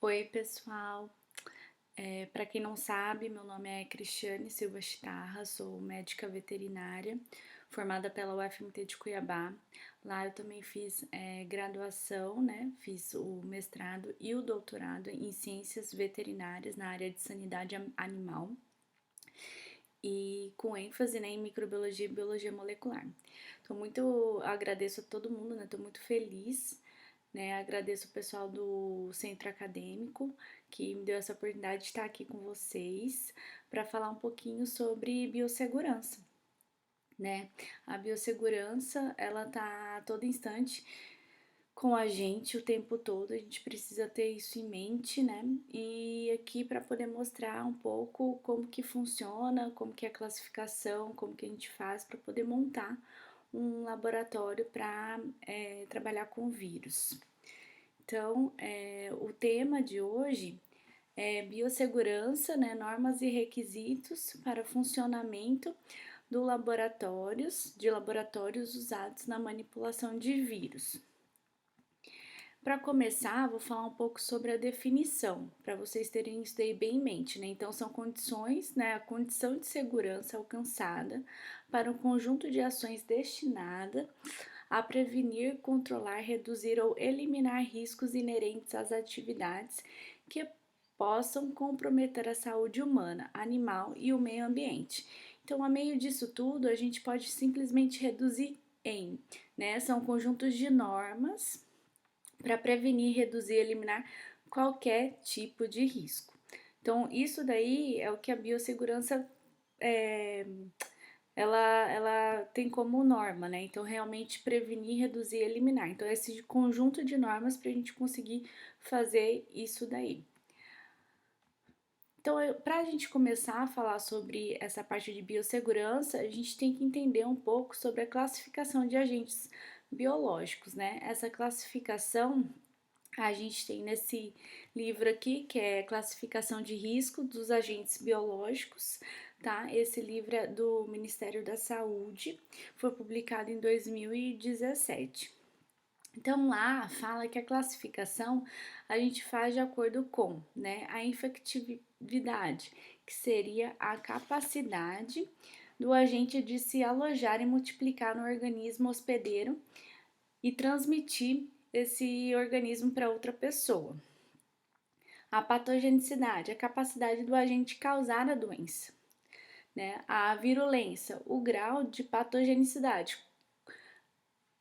Oi, pessoal. Para quem não sabe, meu nome é Cristiane Silva Chitarra, sou médica veterinária, formada pela UFMT de Cuiabá. Lá eu também fiz graduação, né? Fiz o mestrado e o doutorado em ciências veterinárias na área de sanidade animal e com ênfase, né, em microbiologia e biologia molecular. Agradeço a todo mundo, né? Tô muito feliz, né? Agradeço o pessoal do centro acadêmico que me deu essa oportunidade de estar aqui com vocês para falar um pouquinho sobre biossegurança, né? A biossegurança, ela tá a todo instante com a gente o tempo todo, a gente precisa ter isso em mente, né? E aqui para poder mostrar um pouco como que funciona, como que é a classificação, como que a gente faz para poder montar um laboratório para trabalhar com vírus. Então, o tema de hoje é biossegurança, né, normas e requisitos para funcionamento de laboratórios usados na manipulação de vírus. Para começar, vou falar um pouco sobre a definição, para vocês terem isso daí bem em mente, né? Então, são condições, né? A condição de segurança alcançada para um conjunto de ações destinada a prevenir, controlar, reduzir ou eliminar riscos inerentes às atividades que possam comprometer a saúde humana, animal e o meio ambiente. Então, a meio disso tudo, a gente pode simplesmente reduzir em, né? São conjuntos de normas para prevenir, reduzir e eliminar qualquer tipo de risco. Então, isso daí é o que a biossegurança é, ela tem como norma, né? Então, realmente prevenir, reduzir e eliminar. Então, esse conjunto de normas para a gente conseguir fazer isso daí. Então, para a gente começar a falar sobre essa parte de biossegurança, a gente tem que entender um pouco sobre a classificação de agentes biológicos, né? Essa classificação a gente tem nesse livro aqui, que é Classificação de Risco dos Agentes Biológicos, tá? Esse livro é do Ministério da Saúde, foi publicado em 2017. Então lá fala que a classificação a gente faz de acordo com, né, a infectividade, que seria a capacidade do agente de se alojar e multiplicar no organismo hospedeiro e transmitir esse organismo para outra pessoa. A patogenicidade, a capacidade do agente causar a doença, né? A virulência, o grau de patogenicidade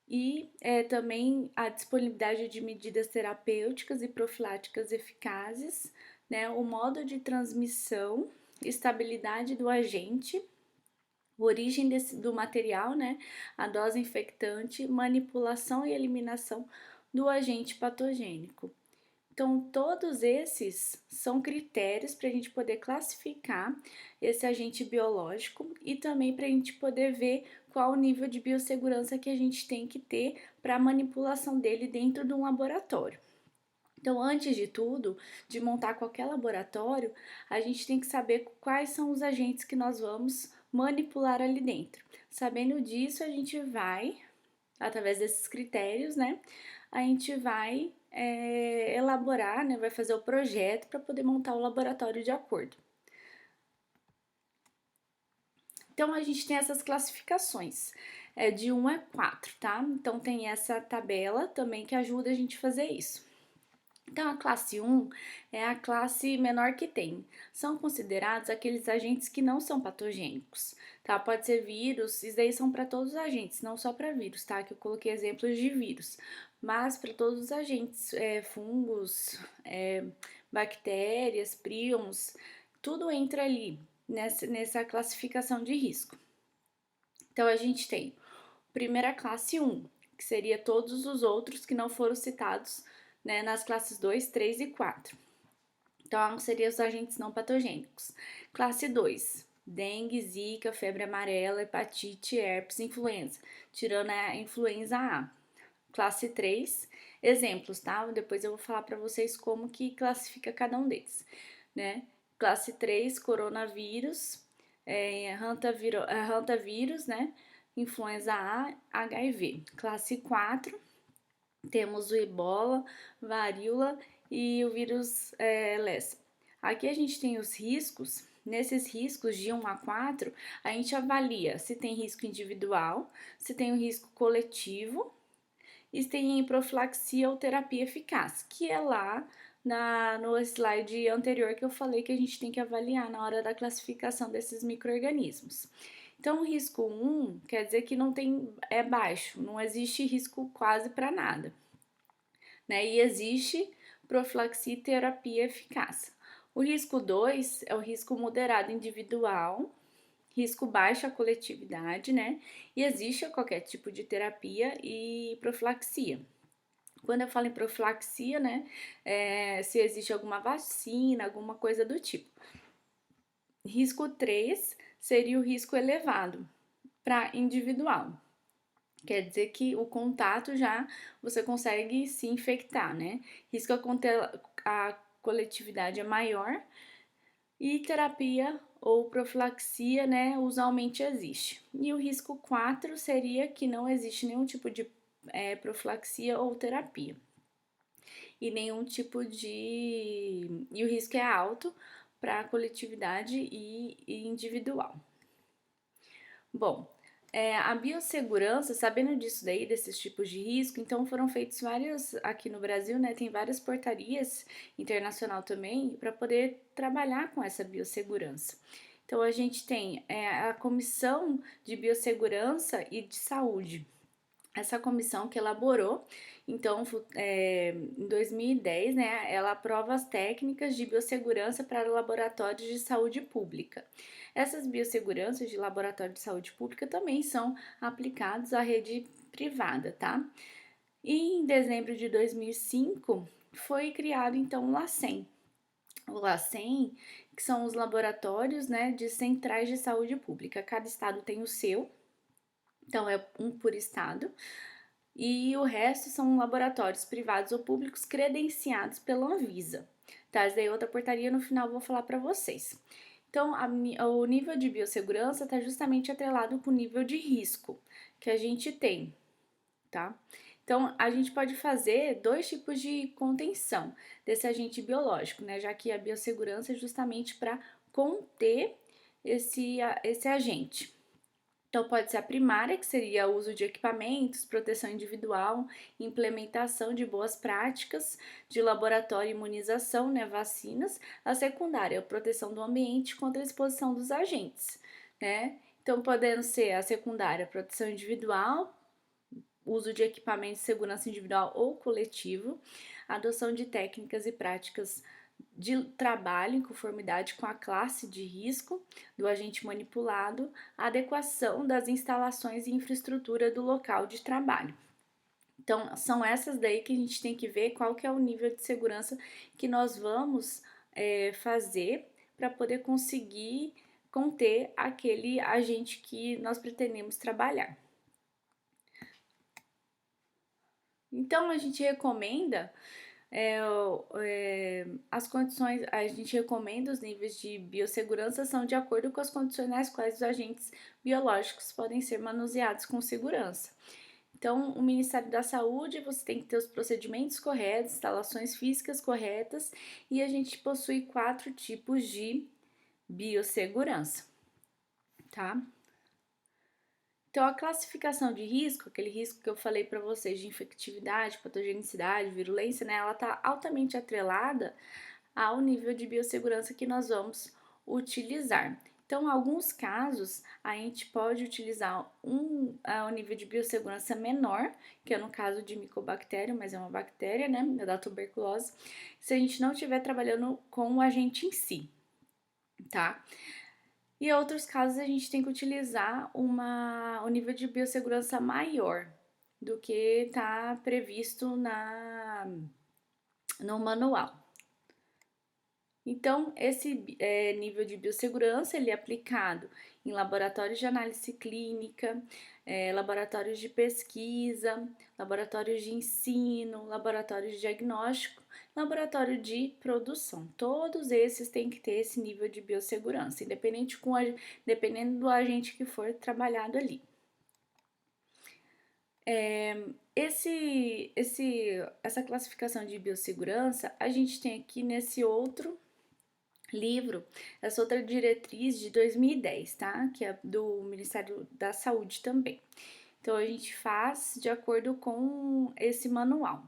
e também a disponibilidade de medidas terapêuticas e profiláticas eficazes, né? O modo de transmissão, estabilidade do agente, origem do material, né? A dose infectante, manipulação e eliminação do agente patogênico. Então, todos esses são critérios para a gente poder classificar esse agente biológico e também para a gente poder ver qual o nível de biossegurança que a gente tem que ter para a manipulação dele dentro de um laboratório. Então, antes de tudo, de montar qualquer laboratório, a gente tem que saber quais são os agentes que nós vamos manipular ali dentro. Sabendo disso, a gente vai, através desses critérios, né, a gente vai elaborar, né, vai fazer o projeto para poder montar o laboratório de acordo. Então, a gente tem essas classificações, de 1 a 4, tá? Então, tem essa tabela também que ajuda a gente a fazer isso. Então, a classe 1 é a classe menor que tem. São considerados aqueles agentes que não são patogênicos, tá? Pode ser vírus, isso daí são para todos os agentes, não só para vírus, tá? Que eu coloquei exemplos de vírus, mas para todos os agentes, fungos, bactérias, prions, tudo entra ali nessa classificação de risco. Então, a gente tem primeira classe 1, que seria todos os outros que não foram citados, né, nas classes 2, 3 e 4. Então, seriam os agentes não patogênicos. Classe 2, dengue, zika, febre amarela, hepatite, herpes, influenza, tirando a influenza A. Classe 3, exemplos, tá? Depois eu vou falar para vocês como que classifica cada um deles, né? Classe 3, coronavírus, hantavírus, né? Influenza A, HIV. Classe 4, temos o ebola, varíola e o vírus Lassa. Aqui a gente tem os riscos. Nesses riscos de 1 a 4, a gente avalia se tem risco individual, se tem o risco coletivo e se tem profilaxia ou terapia eficaz, que é lá no slide anterior que eu falei que a gente tem que avaliar na hora da classificação desses micro-organismos. Então, o risco 1 quer dizer que não tem, é baixo, não existe risco quase para nada, né? E existe profilaxia e terapia eficaz. O risco 2 é o risco moderado individual, risco baixo à coletividade, né? E existe qualquer tipo de terapia e profilaxia. Quando eu falo em profilaxia, né, se existe alguma vacina, alguma coisa do tipo. Risco 3 seria o risco elevado para individual. Quer dizer que o contato já você consegue se infectar, né? Risco a coletividade é maior e terapia ou profilaxia, né, usualmente existe. E o risco 4 seria que não existe nenhum tipo de profilaxia ou terapia. E nenhum tipo de. E o risco é alto para coletividade e individual. Bom, a biossegurança, sabendo disso daí, desses tipos de risco, então foram feitos vários, aqui no Brasil, né, tem várias portarias, internacional também, para poder trabalhar com essa biossegurança. Então, a gente tem a Comissão de Biossegurança e de Saúde, essa comissão que elaborou, então, em 2010, né, ela aprova as técnicas de biossegurança para laboratórios de saúde pública. Essas biosseguranças de laboratório de saúde pública também são aplicadas à rede privada, tá? E em dezembro de 2005 foi criado então o LACEN. O LACEN, que são os laboratórios, né, de centrais de saúde pública. Cada estado tem o seu, então é um por estado e o resto são laboratórios privados ou públicos credenciados pela Anvisa. Tá? Essa daí é outra portaria, no final eu vou falar para vocês. Então, o nível de biossegurança está justamente atrelado com o nível de risco que a gente tem, tá? Então, a gente pode fazer dois tipos de contenção desse agente biológico, né? Já que a biossegurança é justamente para conter esse agente. Então, pode ser a primária, que seria o uso de equipamentos, proteção individual, implementação de boas práticas de laboratório e imunização, né, vacinas. A secundária, a proteção do ambiente contra a exposição dos agentes, né? Então, podendo ser a secundária, proteção individual, uso de equipamentos de segurança individual ou coletivo, adoção de técnicas e práticas de trabalho em conformidade com a classe de risco do agente manipulado, a adequação das instalações e infraestrutura do local de trabalho. Então, são essas daí que a gente tem que ver qual que é o nível de segurança que nós vamos fazer para poder conseguir conter aquele agente que nós pretendemos trabalhar. Então, a gente recomenda as condições, a gente recomenda os níveis de biossegurança são de acordo com as condições nas quais os agentes biológicos podem ser manuseados com segurança. Então, o Ministério da Saúde, você tem que ter os procedimentos corretos, instalações físicas corretas, e a gente possui 4 tipos de biossegurança, tá? Então, a classificação de risco, aquele risco que eu falei para vocês de infectividade, patogenicidade, virulência, né, ela está altamente atrelada ao nível de biossegurança que nós vamos utilizar. Então, em alguns casos, a gente pode utilizar um nível de biossegurança menor, que é no caso de micobactéria, mas é uma bactéria, né, da tuberculose, se a gente não estiver trabalhando com o agente em si, tá? E em outros casos a gente tem que utilizar um nível de biossegurança maior do que está previsto no manual. Então, esse nível de biossegurança ele é aplicado em laboratórios de análise clínica, laboratórios de pesquisa, laboratórios de ensino, laboratórios de diagnóstico, laboratório de produção. Todos esses têm que ter esse nível de biossegurança, dependendo do agente que for trabalhado ali. Essa classificação de biossegurança a gente tem aqui nesse outro livro, essa outra diretriz de 2010, tá? Que é do Ministério da Saúde também. Então a gente faz de acordo com esse manual.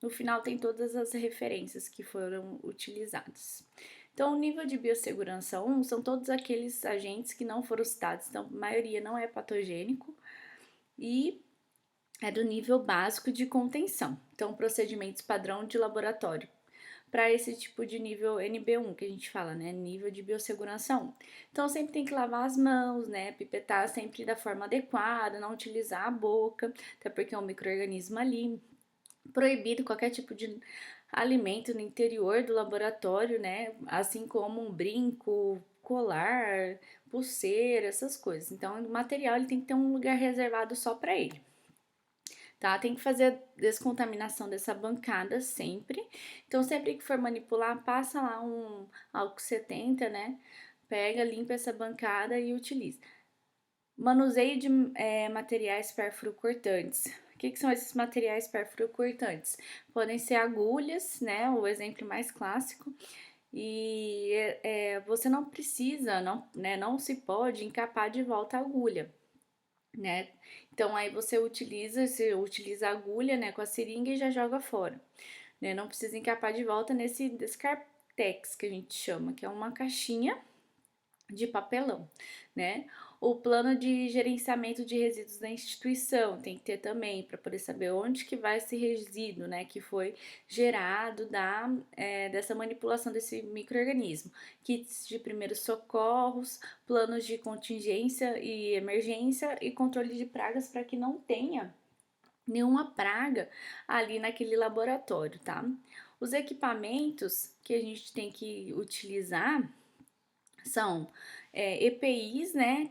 No final tem todas as referências que foram utilizadas. Então, o nível de biossegurança 1 são todos aqueles agentes que não foram citados, então a maioria não é patogênico e é do nível básico de contenção. Então, procedimentos padrão de laboratório. Para esse tipo de nível NB1 que a gente fala, né? Nível de biossegurança 1. Então, sempre tem que lavar as mãos, né? Pipetar sempre da forma adequada, não utilizar a boca, até porque é um micro-organismo ali. Proibido qualquer tipo de alimento no interior do laboratório, né? Assim como um brinco, colar, pulseira, essas coisas. Então, o material ele tem que ter um lugar reservado só para ele. Tá? Tem que fazer a descontaminação dessa bancada sempre. Então, sempre que for manipular, passa lá um álcool 70, né? Pega, limpa essa bancada e utiliza. Manuseio de materiais pérfuro-cortantes. O que são esses materiais pérfuro-cortantes? Podem ser agulhas, né? O exemplo mais clássico. E você não precisa, não se pode encapar de volta a agulha, né? Então aí você utiliza a agulha, né, com a seringa e já joga fora, né? Não precisa encapar de volta nesse Descartex que a gente chama, que é uma caixinha de papelão, né? O plano de gerenciamento de resíduos da instituição tem que ter também para poder saber onde que vai esse resíduo, né, que foi gerado dessa manipulação desse micro-organismo. Kits de primeiros socorros, planos de contingência e emergência e controle de pragas para que não tenha nenhuma praga ali naquele laboratório, tá? Os equipamentos que a gente tem que utilizar são EPIs, né?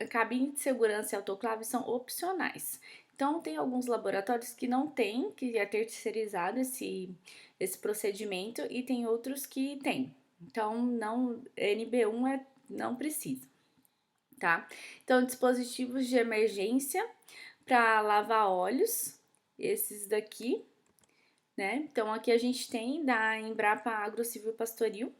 Cabine de segurança e autoclave são opcionais. Então, tem alguns laboratórios que não tem, que é terceirizado esse procedimento, e tem outros que tem. Então, não, NB1 não precisa, tá? Então, dispositivos de emergência para lavar óleos, esses daqui, né? Então, aqui a gente tem da Embrapa Agrocivil Pastoril,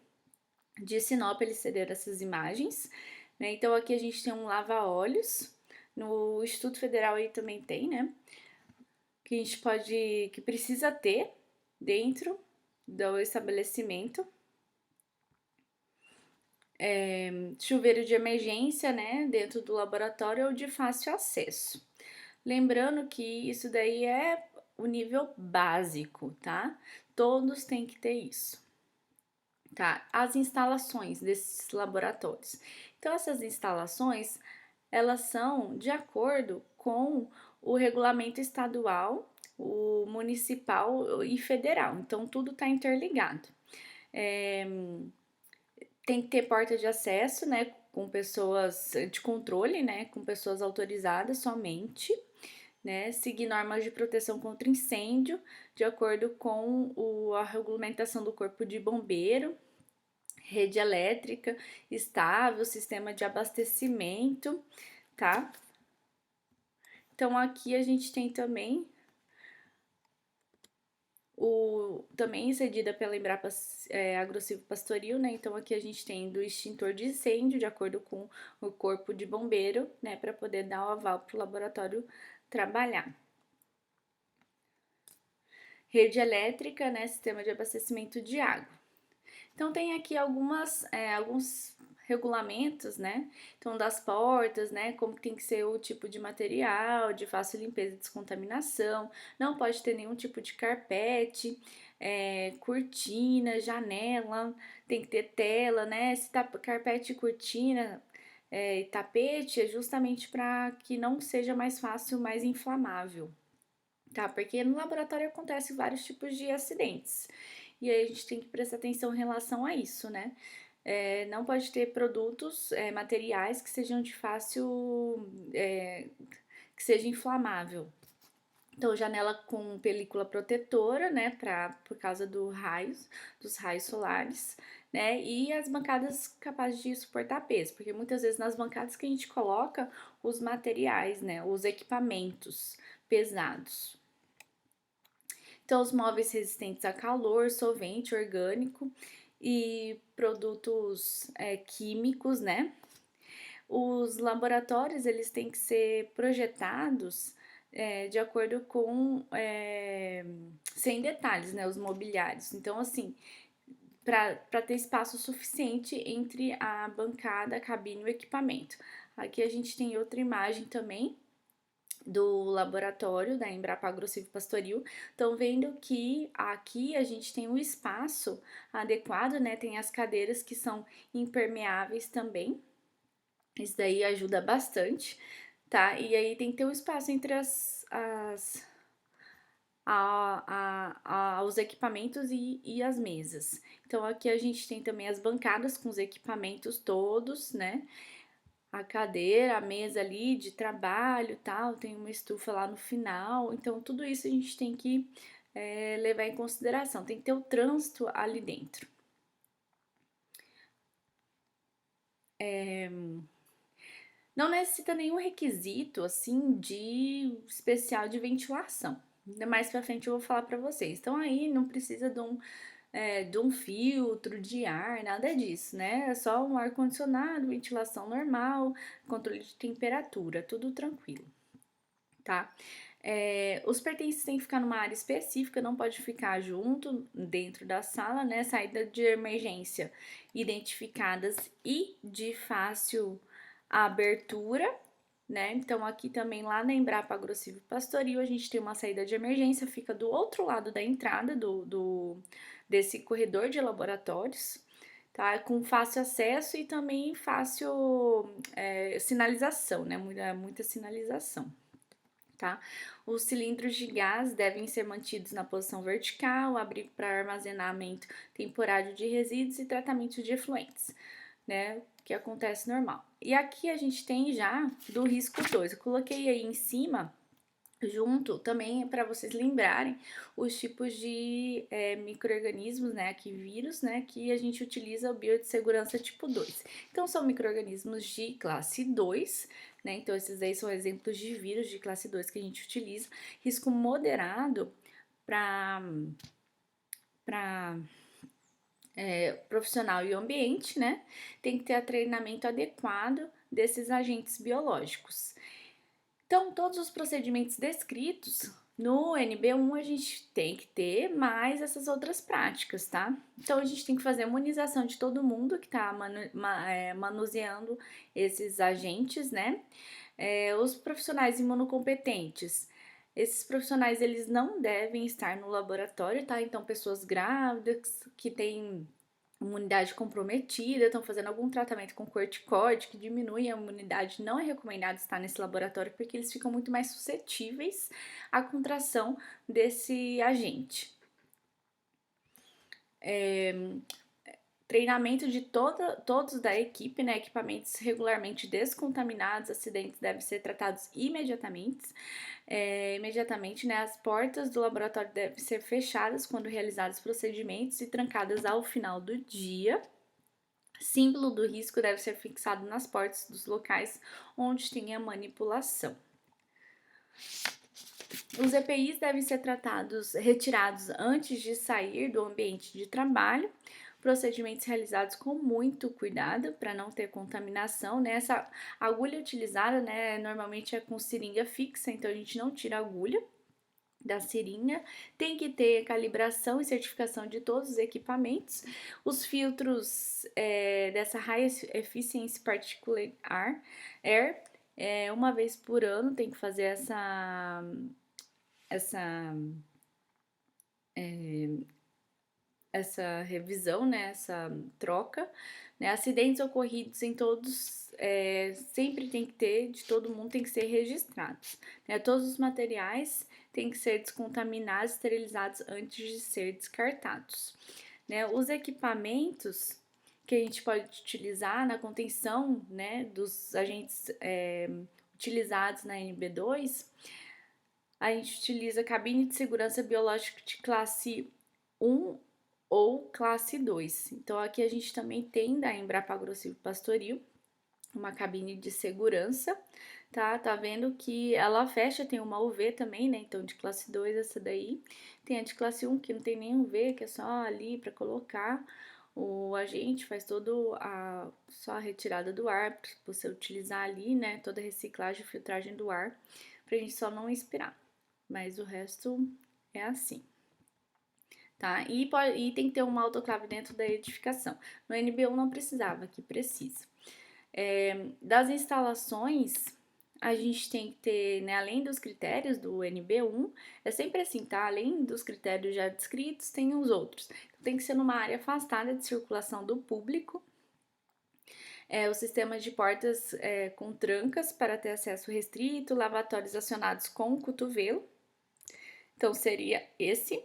de Sinop eles cederam essas imagens, né? Então aqui a gente tem um lava-óleos, no Instituto Federal aí também tem, né? Que precisa ter dentro do estabelecimento. Chuveiro de emergência, né? Dentro do laboratório ou de fácil acesso. Lembrando que isso daí é o nível básico, tá? Todos têm que ter isso. Tá? As instalações desses laboratórios. Então, essas instalações, elas são de acordo com o regulamento estadual, o municipal e federal. Então, tudo está interligado. Tem que ter porta de acesso, né, com pessoas de controle, né, com pessoas autorizadas somente, né, seguir normas de proteção contra incêndio, de acordo com a regulamentação do Corpo de Bombeiro, rede elétrica estável, sistema de abastecimento, tá? Então aqui a gente tem também também cedida pela Embrapa Agrocivil Pastoril, né? Então aqui a gente tem do extintor de incêndio, de acordo com o corpo de bombeiro, né? Para poder dar o aval para o laboratório trabalhar. Rede elétrica, né? Sistema de abastecimento de água. Então tem aqui alguns regulamentos, né? Então das portas, né? Como tem que ser o tipo de material, de fácil limpeza e descontaminação. Não pode ter nenhum tipo de carpete, cortina, janela. Tem que ter tela, né? Esse carpete, cortina e tapete é justamente para que não seja mais fácil, mais inflamável. Tá, porque no laboratório acontece vários tipos de acidentes. E aí a gente tem que prestar atenção em relação a isso, né? Não pode ter produtos, materiais que sejam de fácil, que seja inflamável. Então, janela com película protetora, né, por causa dos raios solares, né, e as bancadas capazes de suportar peso, porque muitas vezes nas bancadas que a gente coloca os materiais, né, os equipamentos, pesados. Então, os móveis resistentes a calor, solvente orgânico e produtos químicos, né? Os laboratórios, eles têm que ser projetados de acordo com, sem detalhes, né, os mobiliários. Então, assim, para ter espaço suficiente entre a bancada, a cabine e o equipamento. Aqui a gente tem outra imagem também do laboratório da Embrapa Agrossilvo Pastoril. Estão vendo que aqui a gente tem um espaço adequado, né? Tem as cadeiras que são impermeáveis também. Isso daí ajuda bastante, tá? E aí tem que ter um espaço entre os equipamentos e as mesas. Então aqui a gente tem também as bancadas com os equipamentos todos, né? A cadeira, a mesa ali de trabalho, tal, tem uma estufa lá no final. Então tudo isso a gente tem que levar em consideração. Tem que ter o trânsito ali dentro. Não necessita nenhum requisito assim de especial de ventilação. Mais pra frente eu vou falar pra vocês. Então aí não precisa de um filtro de ar, nada disso, né? É só um ar-condicionado, ventilação normal, controle de temperatura, tudo tranquilo, tá? Os pertences têm que ficar numa área específica, não pode ficar junto dentro da sala, né? Saída de emergência identificadas e de fácil abertura, né? Então, aqui também, lá na Embrapa Agrossilvo Pastoril, a gente tem uma saída de emergência, fica do outro lado da entrada desse corredor de laboratórios, tá? Com fácil acesso e também fácil sinalização, né? Muita sinalização. Tá? Os cilindros de gás devem ser mantidos na posição vertical, abrigo para armazenamento temporário de resíduos e tratamento de efluentes, né? Que acontece normal. E aqui a gente tem já do risco 2. Eu coloquei aí em cima, junto, também para vocês lembrarem os tipos de micro-organismos, né? Aqui vírus, né? Que a gente utiliza o biossegurança tipo 2. Então, são micro-organismos de classe 2, né? Então, esses aí são exemplos de vírus de classe 2 que a gente utiliza. Risco moderado para profissional e ambiente, né? Tem que ter treinamento adequado desses agentes biológicos. Então, todos os procedimentos descritos no NB1 a gente tem que ter mais essas outras práticas, tá? Então, a gente tem que fazer a imunização de todo mundo que tá manuseando esses agentes, né? Os profissionais imunocompetentes. Esses profissionais, eles não devem estar no laboratório, tá? Então, pessoas grávidas que têm imunidade comprometida, estão fazendo algum tratamento com corticoide que diminui a imunidade, não é recomendado estar nesse laboratório porque eles ficam muito mais suscetíveis à contração desse agente. Treinamento de todos da equipe, né? Equipamentos regularmente descontaminados, acidentes devem ser tratados imediatamente. Né? As portas do laboratório devem ser fechadas quando realizados procedimentos e trancadas ao final do dia. Símbolo do risco deve ser fixado nas portas dos locais onde tem a manipulação. Os EPIs devem ser retirados antes de sair do ambiente de trabalho. Procedimentos realizados com muito cuidado para não ter contaminação, né? Essa agulha utilizada, né, normalmente é com seringa fixa, então a gente não tira a agulha da seringa, tem que ter calibração e certificação de todos os equipamentos. Os filtros dessa High Efficiency Particulate Air, uma vez por ano tem que fazer essa revisão, né, essa troca, né, acidentes ocorridos em todos, sempre tem que ter, de todo mundo tem que ser registrados, né, todos os materiais têm que ser descontaminados, esterilizados antes de ser descartados, né, os equipamentos que a gente pode utilizar na contenção, né, dos agentes utilizados na NB2, a gente utiliza cabine de segurança biológica de classe 1 ou classe 2. Então, aqui a gente também tem da Embrapa Agrossilvo Pastoril uma cabine de segurança, Tá vendo que ela fecha, tem uma UV também, né? Então, de classe 2 essa daí. Tem a de classe 1 que não tem nem UV, que é só ali para colocar o agente, faz só a retirada do ar, para você utilizar ali, né? Toda a reciclagem e filtragem do ar, pra gente só não expirar. Mas o resto é assim. Tá? E tem que ter uma autoclave dentro da edificação. No NB1 não precisava, aqui precisa. Das instalações, a gente tem que ter, né, além dos critérios do NB1, é sempre assim, tá? Além dos critérios já descritos, tem os outros. Então, tem que ser numa área afastada de circulação do público, o sistema de portas com trancas para ter acesso restrito, lavatórios acionados com o cotovelo. Então, seria esse.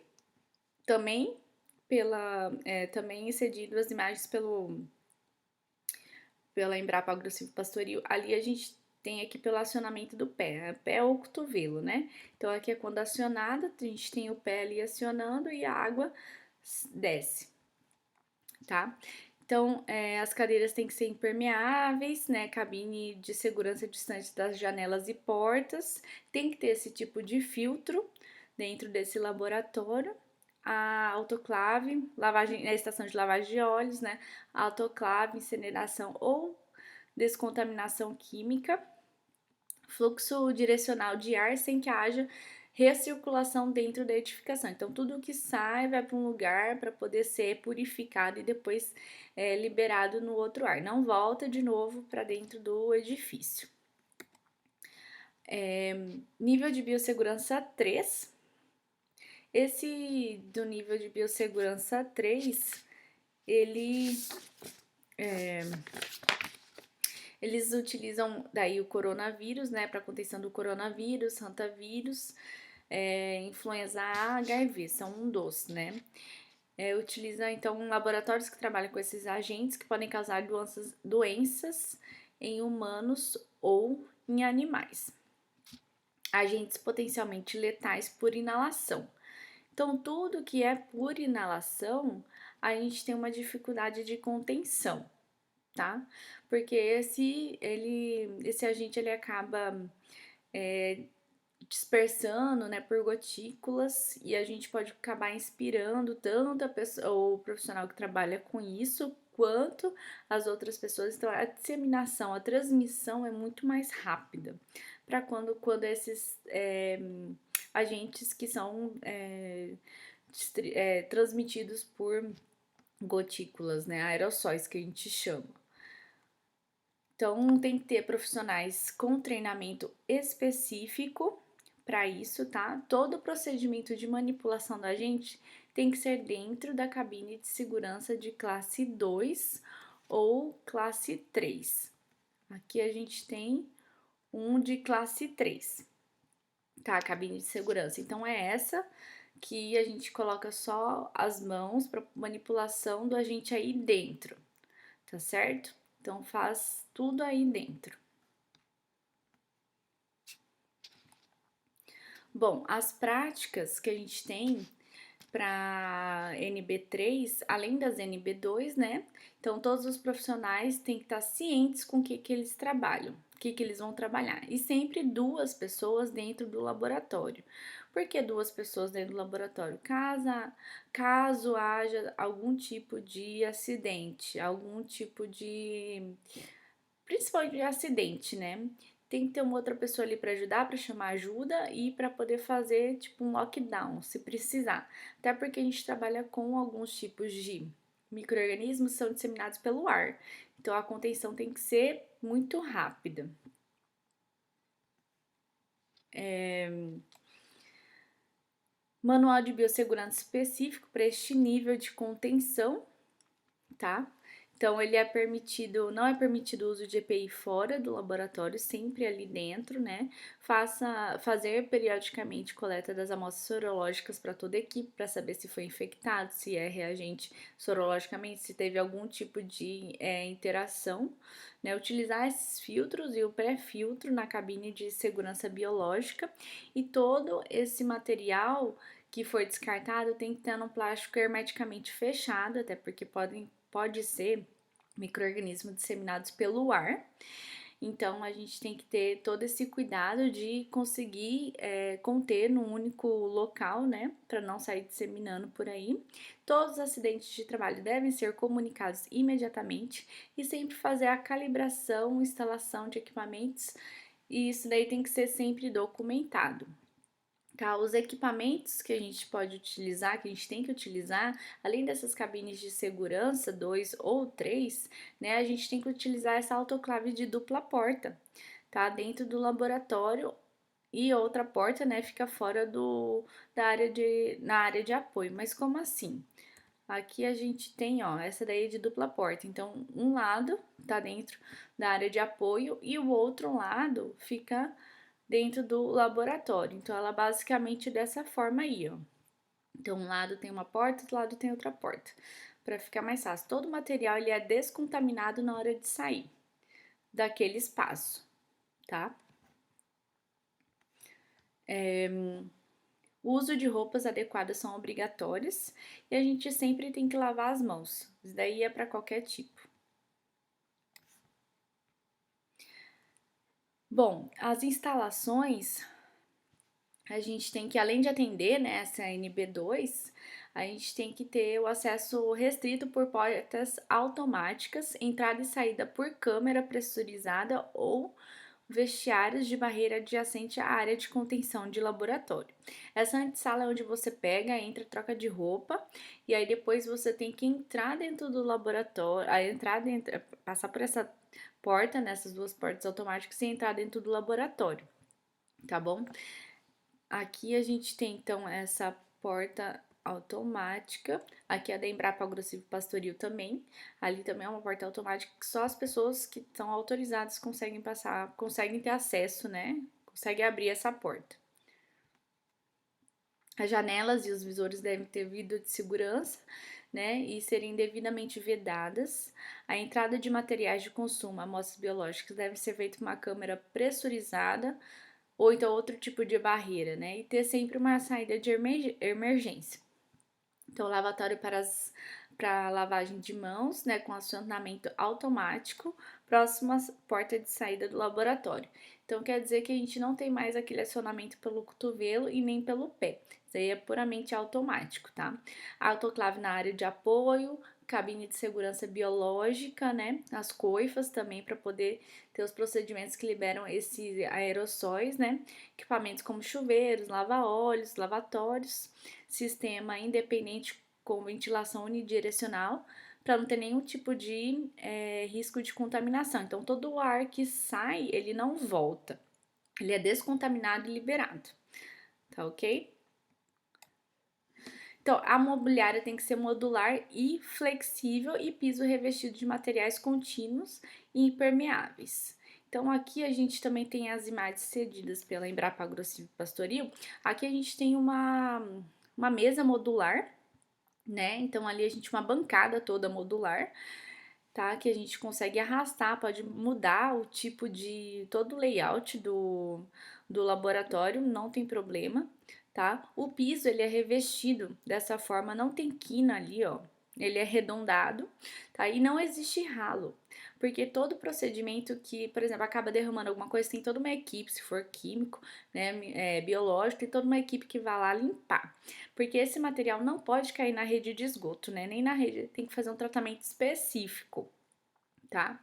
Também também cedido as imagens pela Embrapa Agressivo Pastoril. Ali a gente tem aqui pelo acionamento do pé ou cotovelo, né? Então aqui é quando acionada, a gente tem o pé ali acionando e a água desce, tá? Então, as cadeiras têm que ser impermeáveis, né? Cabine de segurança distante das janelas e portas. Tem que ter esse tipo de filtro dentro desse laboratório. A autoclave, a estação de lavagem de óleos, né? A autoclave, incineração ou descontaminação química. Fluxo direcional de ar sem que haja recirculação dentro da edificação. Então, tudo que sai vai para um lugar para poder ser purificado e depois liberado no outro ar. Não volta de novo para dentro do edifício. Nível de biossegurança 3. Esse do nível de biossegurança 3, eles utilizam daí o coronavírus, né, para contenção do coronavírus, hantavírus, influenza A, HIV, são um dos, né? Utiliza então laboratórios que trabalham com esses agentes que podem causar doenças em humanos ou em animais. Agentes potencialmente letais por inalação. Então, tudo que é por inalação, a gente tem uma dificuldade de contenção, tá? Porque esse agente ele acaba dispersando, né, por gotículas e a gente pode acabar inspirando tanto a pessoa, o profissional que trabalha com isso quanto as outras pessoas. Então, a disseminação, a transmissão é muito mais rápida para quando esses agentes que são transmitidos por gotículas, né, aerossóis que a gente chama. Então, tem que ter profissionais com treinamento específico para isso, tá? Todo o procedimento de manipulação da gente tem que ser dentro da cabine de segurança de classe 2 ou classe 3. Aqui a gente tem um de classe 3, tá? A cabine de segurança. Então, é essa que a gente coloca só as mãos para manipulação do agente aí dentro, tá certo? Então, faz tudo aí dentro. Bom, as práticas que a gente tem para NB3, além das NB2, né? Então, todos os profissionais têm que estar cientes com o que eles trabalham, o que eles vão trabalhar. E sempre duas pessoas dentro do laboratório. Por que duas pessoas dentro do laboratório? Caso haja algum tipo de acidente, algum tipo de principalmente de acidente, né? Tem que ter uma outra pessoa ali para ajudar, para chamar ajuda e para poder fazer tipo um lockdown, se precisar. Até porque a gente trabalha com alguns tipos de micro-organismos que são disseminados pelo ar. Então a contenção tem que ser muito rápida. Manual de biossegurança específico para este nível de contenção, tá? Então, ele é permitido, não é permitido o uso de EPI fora do laboratório, sempre ali dentro, né? Fazer periodicamente coleta das amostras sorológicas para toda a equipe, para saber se foi infectado, se é reagente sorologicamente, se teve algum tipo de interação, né? Utilizar esses filtros e o pré-filtro na cabine de segurança biológica e todo esse material que for descartado tem que estar num plástico hermeticamente fechado, até porque pode ser micro-organismos disseminados pelo ar. Então, a gente tem que ter todo esse cuidado de conseguir conter num único local, né, para não sair disseminando por aí. Todos os acidentes de trabalho devem ser comunicados imediatamente e sempre fazer a calibração, instalação de equipamentos, e isso daí tem que ser sempre documentado. Tá, os equipamentos que a gente pode utilizar, que a gente tem que utilizar, além dessas cabines de segurança, 2 ou 3, né, a gente tem que utilizar essa autoclave de dupla porta, tá, dentro do laboratório, e outra porta, né, fica fora na área de apoio. Mas como assim? Aqui a gente tem, ó, essa daí é de dupla porta. Então, um lado tá dentro da área de apoio e o outro lado fica dentro do laboratório. Então, ela basicamente dessa forma aí, ó. Então, um lado tem uma porta, outro lado tem outra porta, para ficar mais fácil. Todo o material ele é descontaminado na hora de sair daquele espaço, tá? O uso de roupas adequadas são obrigatórios e a gente sempre tem que lavar as mãos. Isso daí é para qualquer tipo. Bom, as instalações a gente tem que, além de atender, né, essa NB2, a gente tem que ter o acesso restrito por portas automáticas, entrada e saída por câmera pressurizada ou vestiários de barreira adjacente à área de contenção de laboratório. Essa antessala é onde você pega, entra, troca de roupa e aí depois você tem que entrar dentro do laboratório, a entrar dentro, passar por essa porta, nessas duas portas automáticas e entrar dentro do laboratório, tá bom? Aqui a gente tem então essa porta automática. Aqui é da Embrapa Agressivo Pastoril também. Ali também é uma porta automática que só as pessoas que são autorizadas conseguem passar, conseguem ter acesso, né? Conseguem abrir essa porta. As janelas e os visores devem ter vidro de segurança, né, e serem devidamente vedadas. A entrada de materiais de consumo, amostras biológicas, deve ser feita com uma câmera pressurizada ou então outro tipo de barreira, né? E ter sempre uma saída de emergência. Então, lavatório para lavagem de mãos, né, com acionamento automático, próxima porta de saída do laboratório. Então, quer dizer que a gente não tem mais aquele acionamento pelo cotovelo e nem pelo pé. Isso aí é puramente automático, tá? Autoclave na área de apoio, cabine de segurança biológica, né? As coifas também para poder ter os procedimentos que liberam esses aerossóis, né? Equipamentos como chuveiros, lava-óleos, lavatórios, sistema independente com ventilação unidirecional para não ter nenhum tipo de risco de contaminação. Então, todo o ar que sai, ele não volta. Ele é descontaminado e liberado, tá ok? Então, a mobiliária tem que ser modular e flexível e piso revestido de materiais contínuos e impermeáveis. Então, aqui a gente também tem as imagens cedidas pela Embrapa Agressivo Pastoril. Aqui a gente tem uma mesa modular, né? Então, ali a gente tem uma bancada toda modular, tá? Que a gente consegue arrastar, pode mudar o tipo de todo o layout do laboratório, não tem problema, tá? O piso ele é revestido dessa forma, não tem quina ali, ó. Ele é arredondado, tá? E não existe ralo, porque todo procedimento que, por exemplo, acaba derramando alguma coisa, tem toda uma equipe, se for químico, né, biológico, tem toda uma equipe que vai lá limpar, porque esse material não pode cair na rede de esgoto, né? Nem na rede, tem que fazer um tratamento específico, tá?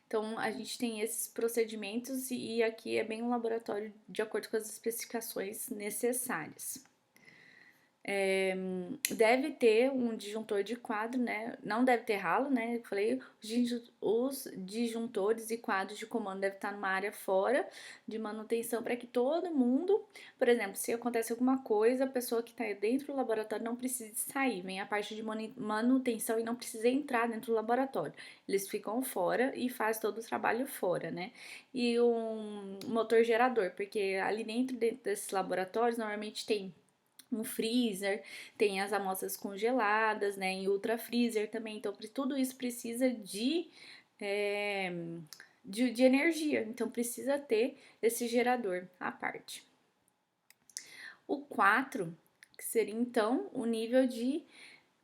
Então, a gente tem esses procedimentos e aqui é bem um laboratório de acordo com as especificações necessárias. Deve ter um disjuntor de quadro, né? Não deve ter ralo, né? Eu falei, os disjuntores e quadros de comando devem estar numa área fora de manutenção para que todo mundo, por exemplo, se acontece alguma coisa, a pessoa que está dentro do laboratório não precise sair, vem a parte de manutenção e não precisa entrar dentro do laboratório. Eles ficam fora e faz todo o trabalho fora, né? E um motor gerador, porque ali dentro desses laboratórios normalmente tem um freezer, tem as amostras congeladas, né, em ultra freezer também, então tudo isso precisa é, de energia, então precisa ter esse gerador à parte. O 4, que seria então o nível de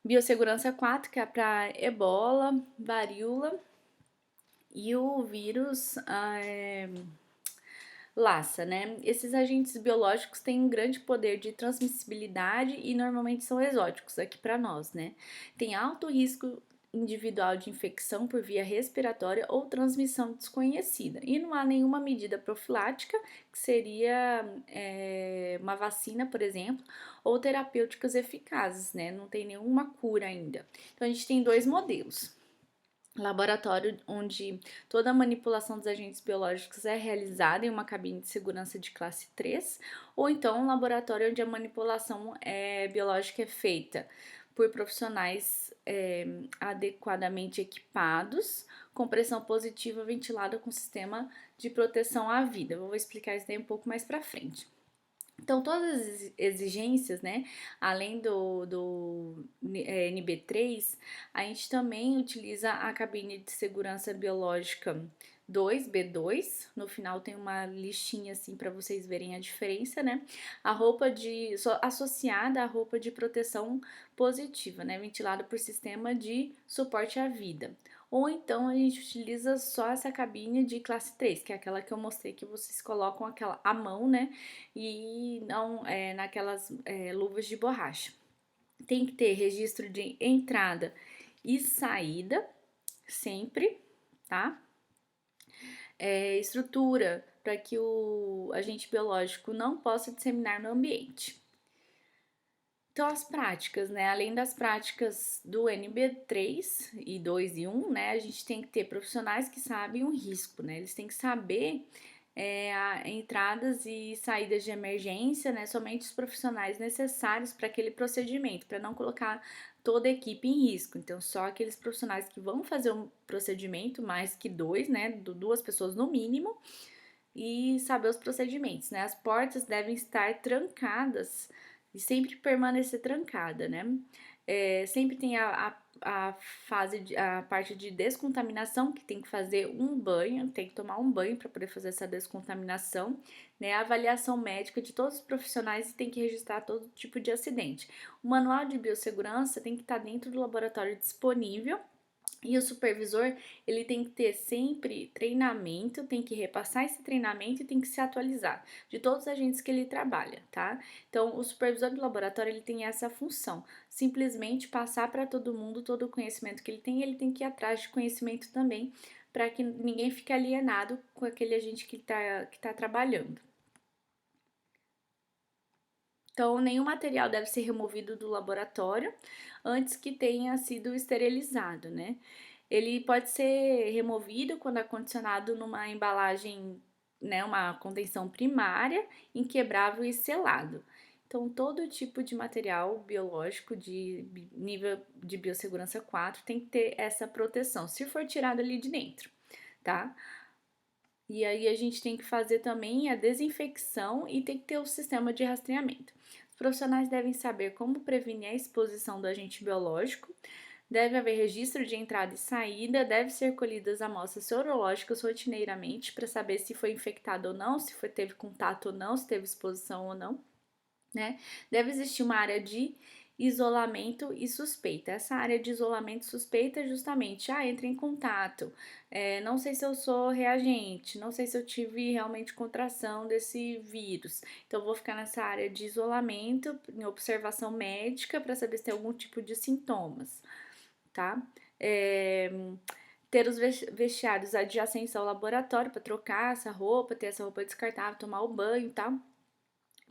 biossegurança 4, que é para ebola, varíola e o vírus laça, né? Esses agentes biológicos têm um grande poder de transmissibilidade e normalmente são exóticos aqui para nós, né? Tem alto risco individual de infecção por via respiratória ou transmissão desconhecida. E não há nenhuma medida profilática, que seria uma vacina, por exemplo, ou terapêuticas eficazes, né? Não tem nenhuma cura ainda. Então a gente tem dois modelos: laboratório onde toda a manipulação dos agentes biológicos é realizada em uma cabine de segurança de classe 3, ou então um laboratório onde a manipulação biológica é feita por profissionais adequadamente equipados, com pressão positiva ventilada com sistema de proteção à vida. Eu vou explicar isso daí um pouco mais para frente. Então, todas as exigências, né, além do NB3, a gente também utiliza a cabine de segurança biológica 2, B2. No final tem uma listinha assim para vocês verem a diferença, né? A roupa associada à roupa de proteção positiva, né, ventilada por sistema de suporte à vida. Ou então a gente utiliza só essa cabine de classe 3, que é aquela que eu mostrei que vocês colocam aquela a mão, né? E não naquelas luvas de borracha. Tem que ter registro de entrada e saída, sempre, tá? Estrutura para que o agente biológico não possa disseminar no ambiente. Então, as práticas, né? Além das práticas do NB3 e 2 e 1, né? A gente tem que ter profissionais que sabem o risco, né? Eles têm que saber entradas e saídas de emergência, né? Somente os profissionais necessários para aquele procedimento, para não colocar toda a equipe em risco. Então, só aqueles profissionais que vão fazer um procedimento, mais que dois, né? Duas pessoas no mínimo, e saber os procedimentos, né? As portas devem estar trancadas e sempre permanecer trancada, né? Sempre tem a a parte de descontaminação, que tem que fazer um banho, tem que tomar um banho para poder fazer essa descontaminação, né? A avaliação médica de todos os profissionais e tem que registrar todo tipo de acidente. O manual de biossegurança tem que estar dentro do laboratório disponível. E o supervisor, ele tem que ter sempre treinamento, tem que repassar esse treinamento e tem que se atualizar de todos os agentes que ele trabalha, tá? Então, o supervisor do laboratório, ele tem essa função, simplesmente passar para todo mundo todo o conhecimento que ele tem que ir atrás de conhecimento também, para que ninguém fique alienado com aquele agente que tá trabalhando. Então, nenhum material deve ser removido do laboratório antes que tenha sido esterilizado, né? Ele pode ser removido quando acondicionado numa embalagem, né, uma contenção primária, inquebrável e selado. Então, todo tipo de material biológico de nível de biossegurança 4 tem que ter essa proteção, se for tirado ali de dentro, tá? E aí a gente tem que fazer também a desinfecção e tem que ter o sistema de rastreamento. Os profissionais devem saber como prevenir a exposição do agente biológico, deve haver registro de entrada e saída, deve ser colhidas amostras sorológicas rotineiramente para saber se foi infectado ou não, se teve contato ou não, se teve exposição ou não, né? Deve existir uma área de isolamento e suspeita. Essa área de isolamento suspeita é justamente, entre em contato, não sei se eu sou reagente, não sei se eu tive realmente contração desse vírus, então vou ficar nessa área de isolamento, em observação médica, para saber se tem algum tipo de sintomas, tá? É, ter os vestiários adjacentes ao laboratório para trocar essa roupa, ter essa roupa descartável, tomar o banho e tal,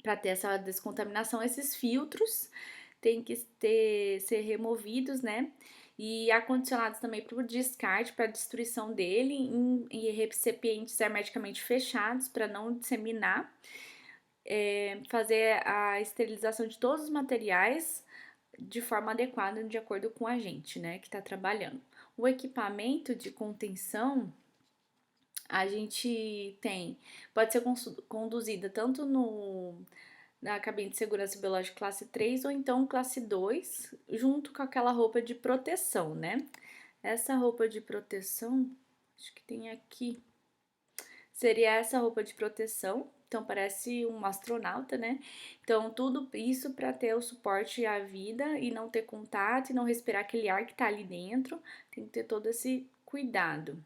para ter essa descontaminação. Esses filtros têm que ser removidos, né? E acondicionados também para o descarte, para a destruição dele, em recipientes hermeticamente fechados para não disseminar. Fazer a esterilização de todos os materiais de forma adequada, de acordo com a gente, né, que está trabalhando. O equipamento de contenção a gente pode ser conduzida tanto na cabine de segurança biológica classe 3 ou então classe 2, junto com aquela roupa de proteção, né? Essa roupa de proteção, acho que tem aqui, seria essa roupa de proteção. Então parece um astronauta, né? Então tudo isso para ter o suporte à vida e não ter contato e não respirar aquele ar que tá ali dentro. Tem que ter todo esse cuidado.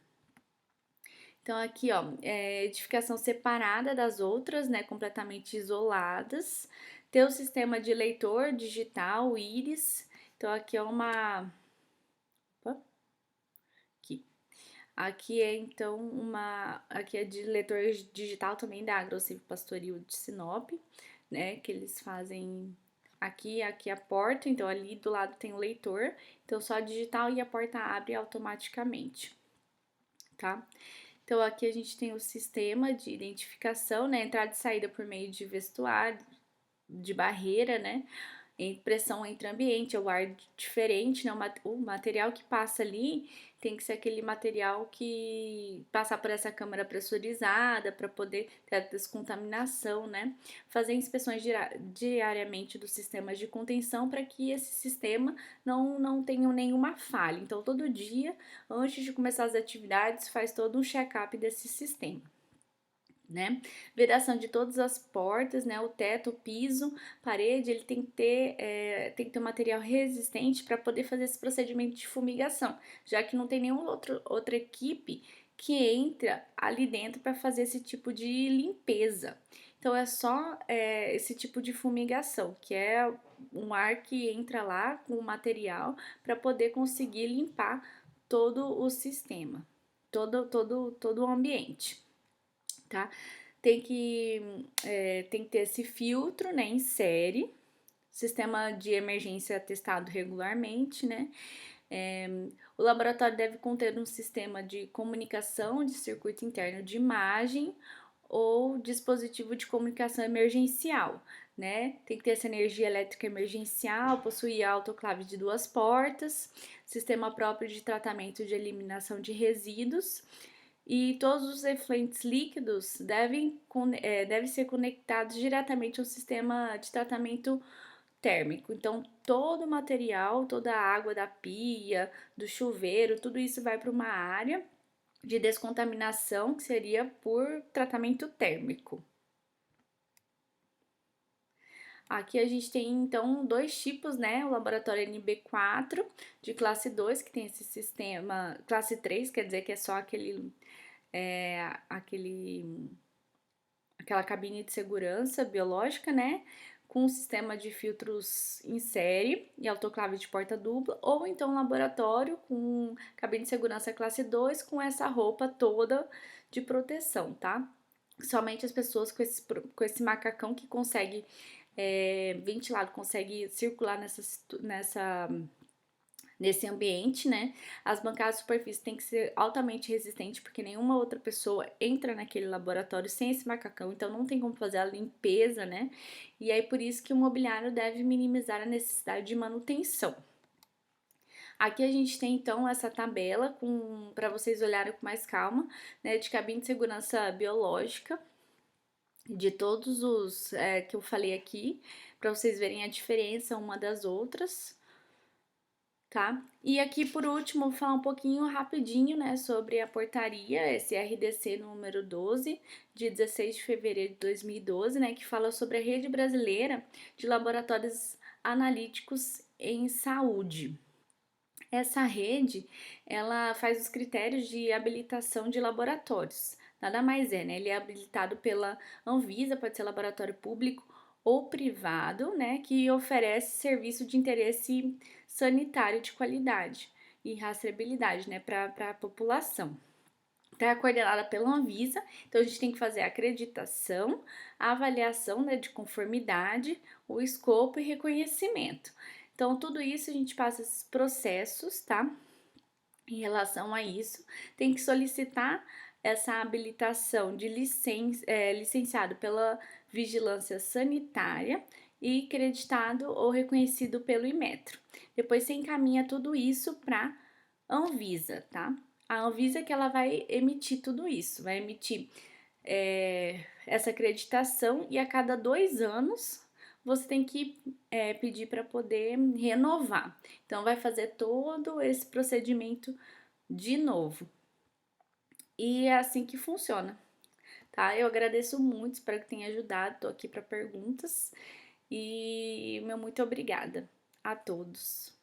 Então, aqui, ó, edificação separada das outras, né, completamente isoladas. Ter o sistema de leitor digital, íris. Então, aqui é uma... Opa, aqui. Aqui é, então, Aqui é de leitor digital também da Agrossilvopastoril de Sinop, né, que eles fazem... Aqui a porta, então ali do lado tem o leitor. Então, só digital e a porta abre automaticamente, tá? Então, aqui a gente tem o sistema de identificação, né? Entrada e saída por meio de vestuário, de barreira, né? Pressão entre ambiente, é o ar diferente, né? O material que passa ali tem que ser aquele material que passar por essa câmara pressurizada para poder ter a descontaminação, né? Fazer inspeções diariamente dos sistemas de contenção para que esse sistema não tenha nenhuma falha. Então, todo dia, antes de começar as atividades, faz todo um check-up desse sistema, né? Vedação de todas as portas, né? O teto, o piso, parede, ele tem que ter um material resistente para poder fazer esse procedimento de fumigação, já que não tem nenhuma outra equipe que entra ali dentro para fazer esse tipo de limpeza. Então é só esse tipo de fumigação, que é um ar que entra lá com o material para poder conseguir limpar todo o sistema, todo o ambiente, tá? Tem que ter esse filtro, né, em série, sistema de emergência testado regularmente, né? O laboratório deve conter um sistema de comunicação de circuito interno de imagem ou dispositivo de comunicação emergencial, né? Tem que ter essa energia elétrica emergencial, possuir autoclave de 2 portas, sistema próprio de tratamento de eliminação de resíduos, e todos os efluentes líquidos devem ser conectados diretamente ao sistema de tratamento térmico. Então, todo o material, toda a água da pia, do chuveiro, tudo isso vai para uma área de descontaminação, que seria por tratamento térmico. Aqui a gente tem, então, 2 tipos, né? O laboratório NB4 de classe 2, que tem esse sistema, classe 3, quer dizer que é só aquela cabine de segurança biológica, né? Com um sistema de filtros em série e autoclave de porta dupla, ou então um laboratório com cabine de segurança classe 2 com essa roupa toda de proteção, tá? Somente as pessoas com esse macacão que consegue ventilado, consegue circular nesse ambiente, né? As bancadas de superfície têm que ser altamente resistentes, porque nenhuma outra pessoa entra naquele laboratório sem esse macacão, então não tem como fazer a limpeza, né? E aí por isso que o mobiliário deve minimizar a necessidade de manutenção. Aqui a gente tem então essa tabela para vocês olharem com mais calma, né, de cabine de segurança biológica, de todos os que eu falei aqui, para vocês verem a diferença uma das outras, tá? E aqui por último, vou falar um pouquinho rapidinho, né, sobre a portaria SRDC número 12, de 16 de fevereiro de 2012, né, que fala sobre a rede brasileira de laboratórios analíticos em saúde. Essa rede, ela faz os critérios de habilitação de laboratórios. Nada mais é, né? Ele é habilitado pela Anvisa, pode ser laboratório público ou privado, né? Que oferece serviço de interesse sanitário de qualidade e rastreabilidade, né? Para a população. Então, é coordenada pela Anvisa, então a gente tem que fazer a acreditação, a avaliação, né, de conformidade, o escopo e reconhecimento. Então, tudo isso a gente passa esses processos, tá? Em relação a isso, tem que solicitar essa habilitação de licenciado pela Vigilância Sanitária e creditado ou reconhecido pelo Inmetro. Depois você encaminha tudo isso para Anvisa, tá? A Anvisa que ela vai emitir tudo isso, vai emitir essa acreditação e a cada 2 anos você tem que pedir para poder renovar. Então, vai fazer todo esse procedimento de novo. E é assim que funciona, tá? Eu agradeço muito, espero que tenha ajudado. Tô aqui para perguntas e meu muito obrigada a todos.